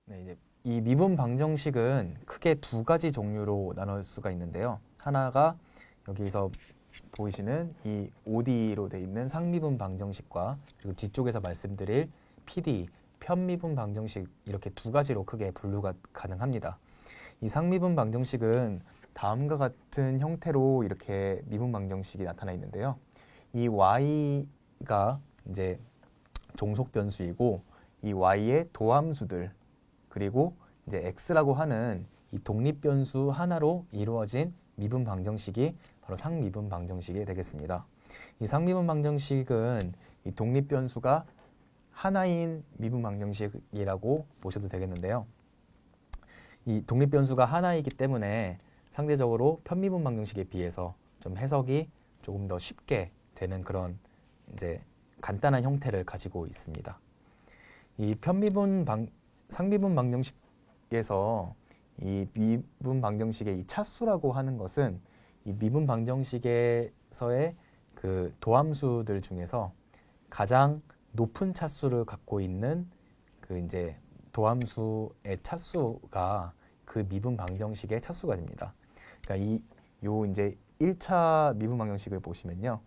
네, 이제 이 미분 방정식은 크게 두 가지 종류로 나눌 수가 있는데요. 하나가 여기서 보이시는 이 OD로 되어 있는 상미분 방정식과 그리고 뒤쪽에서 말씀드릴 PD, 편미분 방정식 이렇게 두 가지로 크게 분류가 가능합니다. 이 상미분 방정식은 다음과 같은 형태로 이렇게 미분 방정식이 나타나 있는데요. 이 y가 이제 종속 변수이고 이 y의 도함수들 그리고 이제 x라고 하는 이 독립 변수 하나로 이루어진 미분 방정식이 바로 상미분 방정식이 되겠습니다. 이 상미분 방정식은 이 독립 변수가 하나인 미분 방정식이라고 보셔도 되겠는데요. 이 독립 변수가 하나이기 때문에 상대적으로 편미분 방정식에 비해서 좀 해석이 조금 더 쉽게 되는 그런 이제 간단한 형태를 가지고 있습니다. 이 상미분 방정식에서 이 미분 방정식의 이 차수라고 하는 것은 이 미분 방정식에서의 그 도함수들 중에서 가장 높은 차수를 갖고 있는 그 이제 도함수의 차수가 그 미분 방정식의 차수가 됩니다. 그러니까 요 이제 1차 미분 방정식을 보시면요.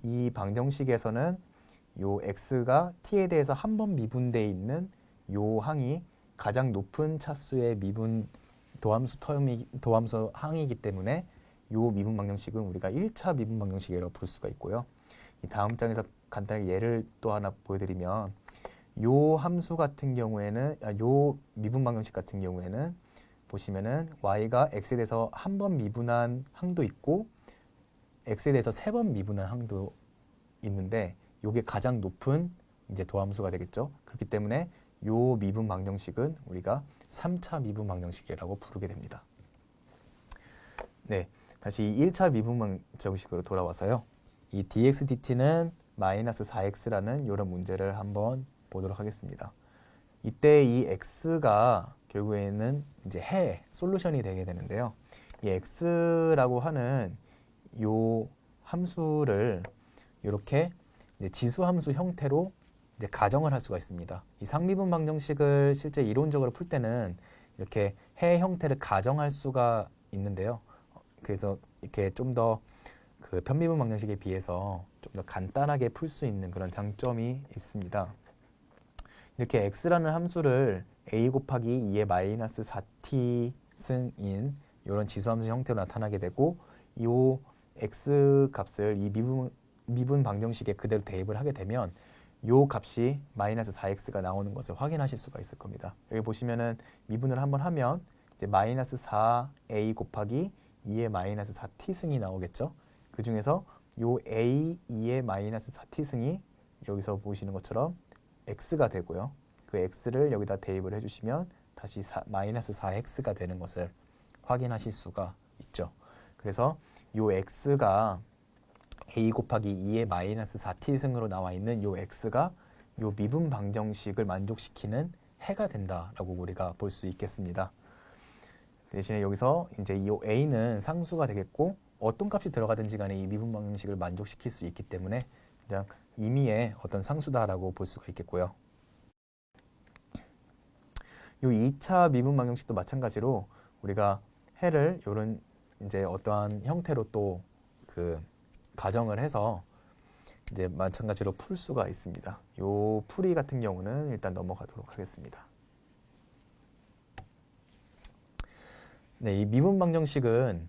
이 방정식에서는 요 x가 t에 대해서 한 번 미분되어 있는 요 항이 가장 높은 차수의 미분 도함수 항이기 때문에 요 미분 방정식은 우리가 1차 미분 방정식이라고 부를 수가 있고요. 이 다음 장에서 간단하게 예를 또 하나 보여드리면 요 함수 같은 경우에는 요 미분 방정식 같은 경우에는 보시면은 y가 x에 대해서 한 번 미분한 항도 있고 x에 대해서 세 번 미분한 항도 있는데 요게 가장 높은 이제 도함수가 되겠죠. 그렇기 때문에 요 미분 방정식은 우리가 3차 미분 방정식이라고 부르게 됩니다. 네, 다시 1차 미분 방정식으로 돌아와서요. 이 dx dt는 마이너스 4x라는 이런 문제를 한번 보도록 하겠습니다. 이때 이 x가 결국에는 이제 솔루션이 되게 되는데요. 이 x라고 하는 요 함수를 이렇게 이제 지수함수 형태로 이제 가정을 할 수가 있습니다. 이 상미분 방정식을 실제 이론적으로 풀 때는 이렇게 해 형태를 가정할 수가 있는데요. 그래서 이렇게 좀 더 그 편미분 방정식에 비해서 좀 더 간단하게 풀 수 있는 그런 장점이 있습니다. 이렇게 x라는 함수를 a 곱하기 2의 마이너스 4t 승인 이런 지수함수 형태로 나타나게 되고 이 x 값을 이 미분 방정식에 그대로 대입을 하게 되면 요 값이 마이너스 4x가 나오는 것을 확인하실 수가 있을 겁니다. 여기 보시면은 미분을 한번 하면 이제 마이너스 4a 곱하기 2의 마이너스 4t 승이 나오겠죠. 그 중에서 요 a 2의 마이너스 4t 승이 여기서 보시는 것처럼 x가 되고요. 그 x를 여기다 대입을 해주시면 다시 마이너스 4x가 되는 것을 확인하실 수가 있죠. 그래서 요 x가 a 곱하기 2의 마이너스 4t 승으로 나와 있는 요 x가 요 미분 방정식을 만족시키는 해가 된다라고 우리가 볼 수 있겠습니다. 대신에 여기서 이제 이 a는 상수가 되겠고 어떤 값이 들어가든지 간에 이 미분 방정식을 만족시킬 수 있기 때문에 그냥 임의의 어떤 상수다라고 볼 수가 있겠고요. 요 2차 미분 방정식도 마찬가지로 우리가 해를 요런 이제 어떠한 형태로 또 그 가정을 해서 이제 마찬가지로 풀 수가 있습니다. 요 풀이 같은 경우는 일단 넘어가도록 하겠습니다. 네, 이 미분 방정식은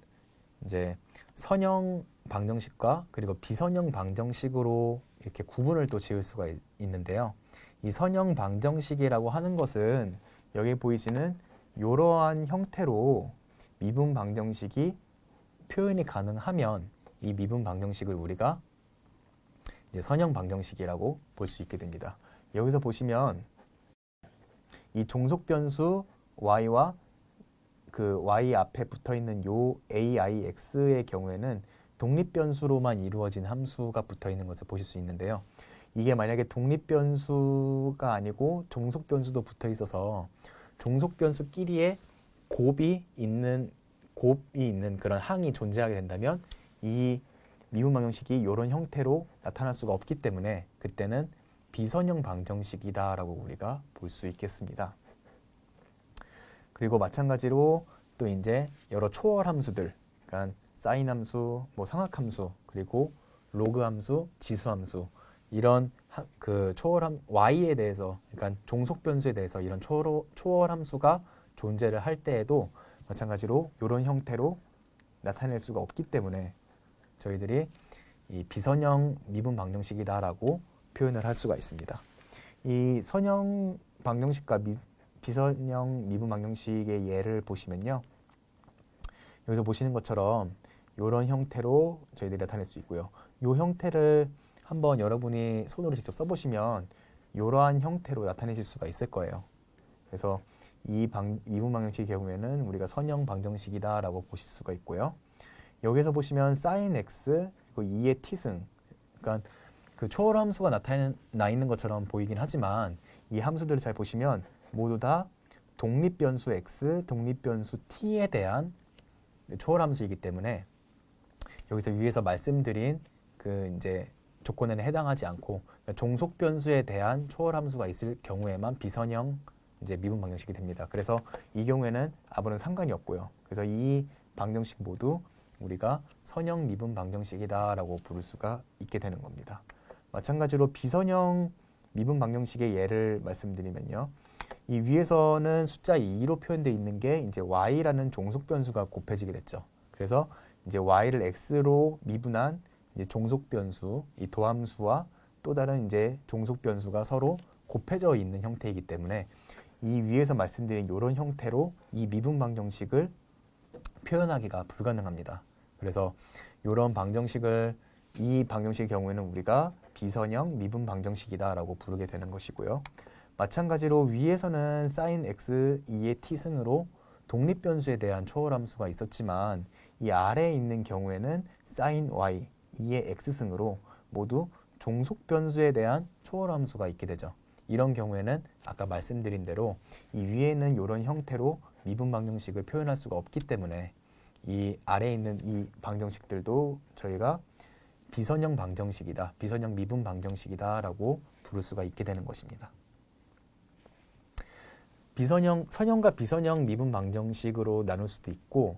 이제 선형 방정식과 그리고 비선형 방정식으로 이렇게 구분을 또 지을 수가 있는데요. 이 선형 방정식이라고 하는 것은 여기 보이시는 이러한 형태로 미분 방정식이 표현이 가능하면 이 미분 방정식을 우리가 이제 선형 방정식이라고 볼 수 있게 됩니다. 여기서 보시면 이 종속 변수 y와 그 y 앞에 붙어 있는 요 AIX의 경우에는 독립 변수로만 이루어진 함수가 붙어 있는 것을 보실 수 있는데요. 이게 만약에 독립 변수가 아니고 종속 변수도 붙어 있어서 종속 변수끼리의 곱이 있는 그런 항이 존재하게 된다면 이 미분 방정식이 이런 형태로 나타날 수가 없기 때문에 그때는 비선형 방정식이다라고 우리가 볼 수 있겠습니다. 그리고 마찬가지로 또 이제 여러 초월 함수들, 그러니까 사인 함수, 뭐 상학 함수, 그리고 로그 함수, 지수 함수 이런 그 초월함 y에 대해서, 그러니까 종속 변수에 대해서 이런 초월 함수가 존재를 할 때에도 마찬가지로 이런 형태로 나타낼 수가 없기 때문에 저희들이 이 비선형 미분 방정식이다라고 표현을 할 수가 있습니다. 이 선형 방정식과 비선형 미분 방정식의 예를 보시면요. 여기서 보시는 것처럼 이런 형태로 저희들이 나타낼 수 있고요. 이 형태를 한번 여러분이 손으로 직접 써보시면 이러한 형태로 나타내실 수가 있을 거예요. 그래서 이 미분 방정식의 경우에는 우리가 선형 방정식이다라고 보실 수가 있고요. 여기서 보시면 sin x 그리고 2의 t승, 그러니까 그 초월 함수가 나타나 있는 것처럼 보이긴 하지만 이 함수들을 잘 보시면 모두 다 독립변수 x, 독립변수 t에 대한 초월 함수이기 때문에 여기서 위에서 말씀드린 그 이제 조건에는 해당하지 않고 종속 변수에 대한 초월 함수가 있을 경우에만 비선형 이제 미분 방정식이 됩니다. 그래서 이 경우에는 아무런 상관이 없고요. 그래서 이 방정식 모두 우리가 선형 미분 방정식이다라고 부를 수가 있게 되는 겁니다. 마찬가지로 비선형 미분 방정식의 예를 말씀드리면요. 이 위에서는 숫자 2로 표현되어 있는 게 이제 y라는 종속 변수가 곱해지게 됐죠. 그래서 이제 y를 x로 미분한 이제 종속 변수, 이 도함수와 또 다른 이제 종속 변수가 서로 곱해져 있는 형태이기 때문에 이 위에서 말씀드린 이런 형태로 이 미분 방정식을 표현하기가 불가능합니다. 그래서 이런 방정식을 이 방정식의 경우에는 우리가 비선형 미분 방정식이다라고 부르게 되는 것이고요. 마찬가지로 위에서는 sin x 2의 t승으로 독립변수에 대한 초월함수가 있었지만 이 아래에 있는 경우에는 sin y 2의 x승으로 모두 종속변수에 대한 초월함수가 있게 되죠. 이런 경우에는 아까 말씀드린 대로 이 위에는 이런 형태로 미분 방정식을 표현할 수가 없기 때문에 이 아래에 있는 이 방정식들도 저희가 비선형 방정식이다, 비선형 미분 방정식이다 라고 부를 수가 있게 되는 것입니다. 선형과 비선형 미분 방정식으로 나눌 수도 있고,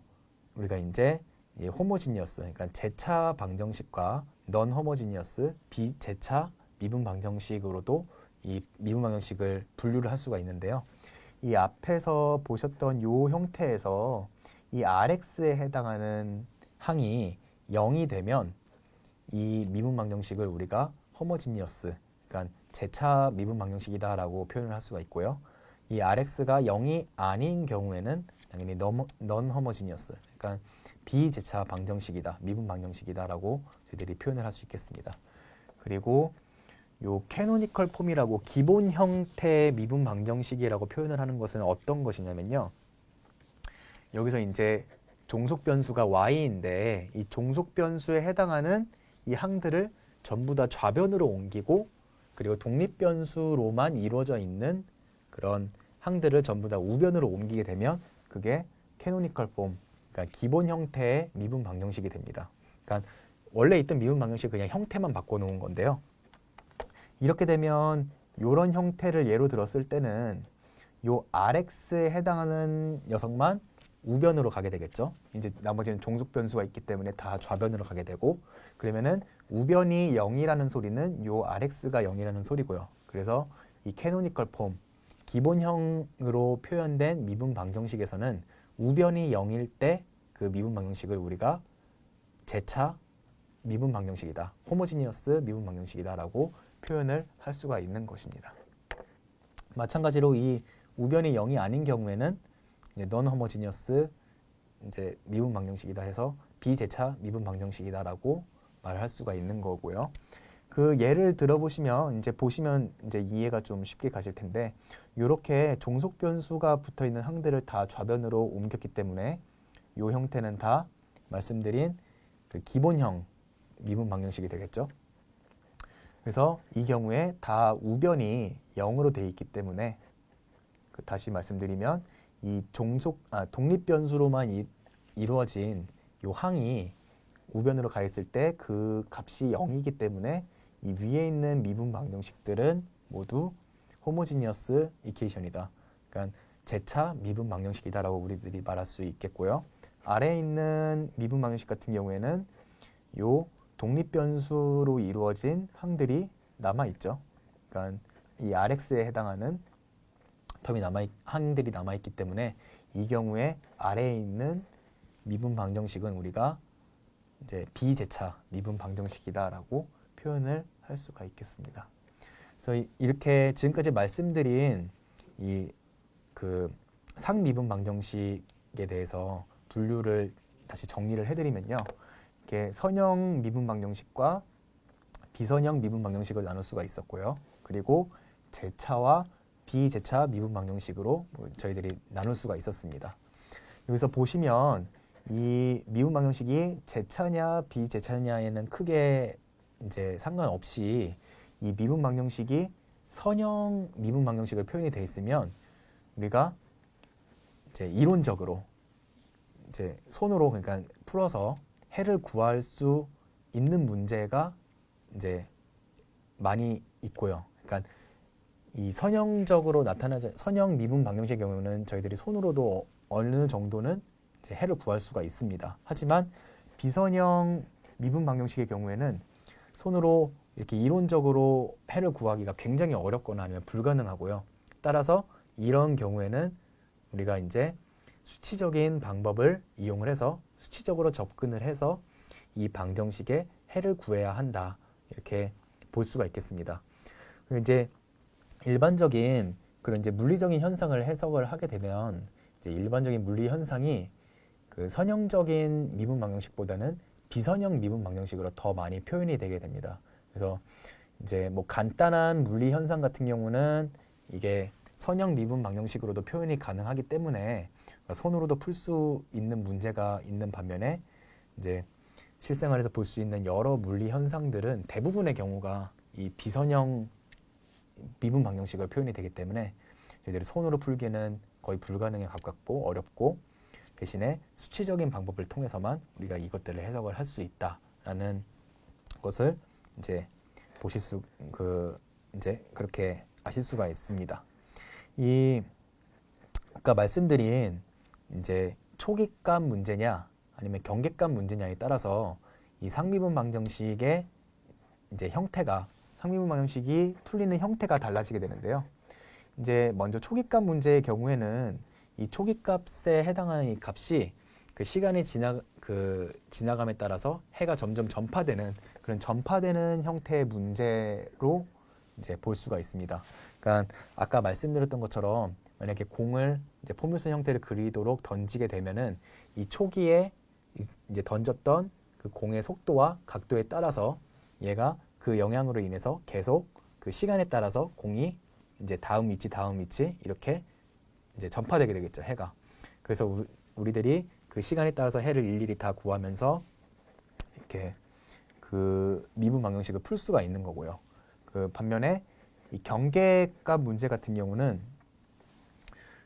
우리가 이제 호모지니어스, 그러니까 재차 방정식과 넌 호모지니어스, 비재차 미분 방정식으로도 이 미분 방정식을 분류를 할 수가 있는데요. 이 앞에서 보셨던 이 형태에서 이 Rx에 해당하는 항이 0이 되면 이 미분 방정식을 우리가 호모지니어스, 그러니까 재차 미분 방정식이다라고 표현을 할 수가 있고요. 이 Rx가 0이 아닌 경우에는 당연히 넌 호모지니어스, 그러니까 비재차 방정식이다, 미분 방정식이다라고 저희들이 표현을 할 수 있겠습니다. 그리고 요 캐노니컬 폼이라고 기본 형태의 미분 방정식이라고 표현을 하는 것은 어떤 것이냐면요. 여기서 이제 종속 변수가 y인데 이 종속 변수에 해당하는 이 항들을 전부 다 좌변으로 옮기고, 그리고 독립 변수로만 이루어져 있는 그런 항들을 전부 다 우변으로 옮기게 되면 그게 캐노니컬 폼, 그러니까 기본 형태의 미분 방정식이 됩니다. 그러니까 원래 있던 미분 방정식 그냥 형태만 바꿔놓은 건데요. 이렇게 되면 이런 형태를 예로 들었을 때는 요 Rx에 해당하는 녀석만 우변으로 가게 되겠죠. 이제 나머지는 종속 변수가 있기 때문에 다 좌변으로 가게 되고, 그러면은 우변이 0이라는 소리는 요 Rx가 0이라는 소리고요. 그래서 이 캐노니컬 폼, 기본형으로 표현된 미분 방정식에서는 우변이 0일 때 그 미분 방정식을 우리가 재차 미분 방정식이다, 호모지니어스 미분 방정식이다 라고 표현을 할 수가 있는 것입니다. 마찬가지로 이 우변이 0이 아닌 경우에는 넌 호모지니어스 이제 미분 방정식이다 해서 비재차 미분 방정식이다라고 말할 수가 있는 거고요. 그 예를 들어보시면 이제 이해가 좀 쉽게 가실 텐데, 이렇게 종속 변수가 붙어 있는 항들을 다 좌변으로 옮겼기 때문에 이 형태는 다 말씀드린 그 기본형 미분 방정식이 되겠죠. 그래서 이 경우에 다 우변이 0으로 되어 있기 때문에 다시 말씀드리면 이 독립 변수로만 이루어진 이 항이 우변으로 가 있을 때 그 값이 0이기 때문에 이 위에 있는 미분 방정식들은 모두 호모지니어스 이퀘이션이다. 그러니까 제차 미분 방정식이다라고 우리들이 말할 수 있겠고요. 아래에 있는 미분 방정식 같은 경우에는 요 독립변수로 이루어진 항들이 남아있죠. 그러니까 이 Rx에 해당하는 항들이 남아있기 때문에 이 경우에 아래에 있는 미분 방정식은 우리가 이제 비제차 미분 방정식이다라고 표현을 할 수가 있겠습니다. 그래서 이렇게 지금까지 말씀드린 이 그 상미분 방정식에 대해서 분류를 다시 정리를 해드리면요. 이렇게 선형 미분 방정식과 비선형 미분 방정식을 나눌 수가 있었고요. 그리고 제차와 비제차 미분 방정식으로 저희들이 나눌 수가 있었습니다. 여기서 보시면 이 미분 방정식이 제차냐 비제차냐에는 크게 이제 상관없이 이 미분 방정식이 선형 미분 방정식을 표현이 되어 있으면 우리가 이제 이론적으로 이제 손으로 그러니까 풀어서 해를 구할 수 있는 문제가 이제 많이 있고요. 그러니까 이 선형적으로 나타나지 선형 미분 방정식의 경우는 저희들이 손으로도 어느 정도는 이제 해를 구할 수가 있습니다. 하지만 비선형 미분 방정식의 경우에는 손으로 이렇게 이론적으로 해를 구하기가 굉장히 어렵거나 아니면 불가능하고요. 따라서 이런 경우에는 우리가 이제 수치적인 방법을 이용을 해서 수치적으로 접근을 해서 이 방정식의 해를 구해야 한다. 이렇게 볼 수가 있겠습니다. 그리고 이제 일반적인 그런 이제 물리적인 현상을 해석을 하게 되면 이제 일반적인 물리 현상이 그 선형적인 미분 방정식보다는 비선형 미분 방정식으로 더 많이 표현이 되게 됩니다. 그래서 이제 뭐 간단한 물리 현상 같은 경우는 이게 선형 미분 방정식으로도 표현이 가능하기 때문에 손으로도 풀 수 있는 문제가 있는 반면에 이제 실생활에서 볼 수 있는 여러 물리 현상들은 대부분의 경우가 이 비선형 미분 방정식을 표현이 되기 때문에 저희들이 손으로 풀기는 거의 불가능에 가깝고 어렵고 대신에 수치적인 방법을 통해서만 우리가 이것들을 해석을 할 수 있다라는 것을 이제 이제 그렇게 아실 수가 있습니다. 이 아까 말씀드린 이제 초기값 문제냐 아니면 경계값 문제냐에 따라서 이 상미분 방정식의 이제 형태가 상미분 방정식이 풀리는 형태가 달라지게 되는데요. 이제 먼저 초기값 문제의 경우에는 이 초기값에 해당하는 이 값이 그 시간이 지나감에 따라서 해가 점점 전파되는 그런 전파되는 형태의 문제로 이제 볼 수가 있습니다. 그러니까 아까 말씀드렸던 것처럼 만약에 공을 이제 포물선 형태를 그리도록 던지게 되면은 이 초기에 이제 던졌던 그 공의 속도와 각도에 따라서 얘가 그 영향으로 인해서 계속 그 시간에 따라서 공이 이제 다음 위치 이렇게 이제 전파되게 되겠죠, 해가. 그래서 우리들이 그 시간에 따라서 해를 일일이 다 구하면서 이렇게 그 미분 방정식을 풀 수가 있는 거고요. 그 반면에 이 경계값 문제 같은 경우는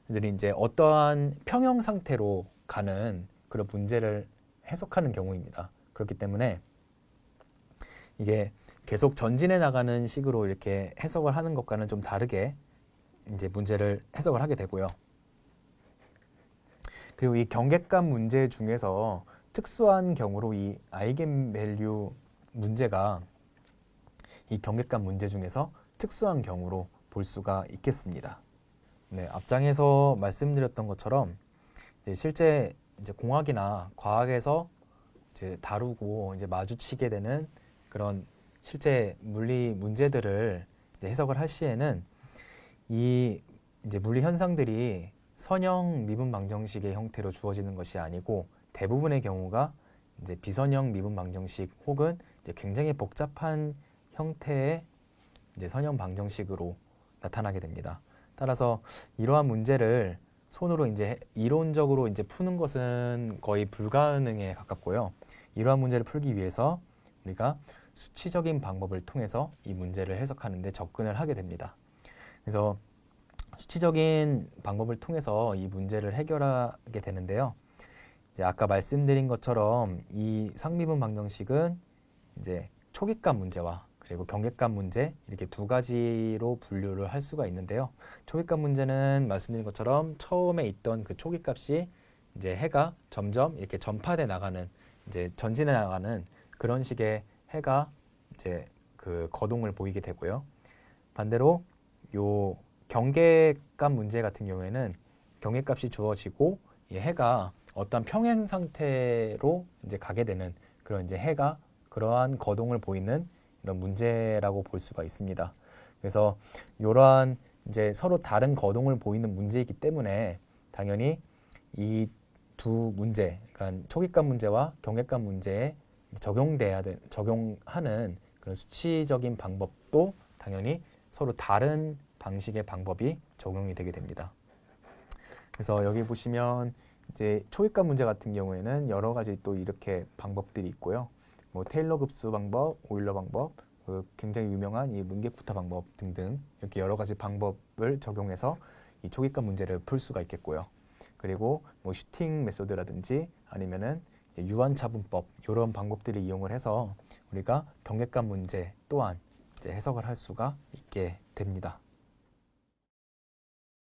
이들이 이제 어떠한 평형 상태로 가는 그런 문제를 해석하는 경우입니다. 그렇기 때문에 이게 계속 전진해 나가는 식으로 이렇게 해석을 하는 것과는 좀 다르게 이제 문제를 해석을 하게 되고요. 그리고 이 경계값 문제 중에서 특수한 경우로 이 아이겐밸류 문제가 이 경계값 문제 중에서 특수한 경우로 볼 수가 있겠습니다. 네, 앞장에서 말씀드렸던 것처럼 이제 실제 이제 공학이나 과학에서 이제 다루고 이제 마주치게 되는 그런 실제 물리 문제들을 이제 해석을 할 시에는 이 이제 물리 현상들이 선형 미분 방정식의 형태로 주어지는 것이 아니고 대부분의 경우가 이제 비선형 미분 방정식 혹은 이제 굉장히 복잡한 형태의 이제 선형 방정식으로 나타나게 됩니다. 따라서 이러한 문제를 손으로 이제 이론적으로 이제 푸는 것은 거의 불가능에 가깝고요. 이러한 문제를 풀기 위해서 우리가 수치적인 방법을 통해서 이 문제를 해석하는 데 접근을 하게 됩니다. 그래서 수치적인 방법을 통해서 이 문제를 해결하게 되는데요. 이제 아까 말씀드린 것처럼 이 상미분 방정식은 이제 초기값 문제와 그리고 경계값 문제 이렇게 두 가지로 분류를 할 수가 있는데요. 초기값 문제는 말씀드린 것처럼 처음에 있던 그 초기값이 이제 해가 점점 이렇게 전파돼 나가는 이제 전진해 나가는 그런 식의 해가 이제 그 거동을 보이게 되고요. 반대로 요 경계값 문제 같은 경우에는 경계값이 주어지고 이 해가 어떤 평행 상태로 이제 가게 되는 그런 이제 해가 그러한 거동을 보이는 이런 문제라고 볼 수가 있습니다. 그래서 이러한 이제 서로 다른 거동을 보이는 문제이기 때문에 당연히 이 두 문제, 그러니까 초기값 문제와 경계값 문제에 적용하는 그런 수치적인 방법도 당연히 서로 다른 방식의 방법이 적용이 되게 됩니다. 그래서 여기 보시면 이제 초기값 문제 같은 경우에는 여러 가지 또 이렇게 방법들이 있고요. 뭐 테일러 급수 방법, 오일러 방법, 굉장히 유명한 이 문계쿠타 방법 등등 이렇게 여러 가지 방법을 적용해서 이 초기값 문제를 풀 수가 있겠고요. 그리고 뭐 슈팅 메소드라든지 아니면은 유한차분법 이런 방법들을 이용을 해서 우리가 경계값 문제 또한 이제 해석을 할 수가 있게 됩니다.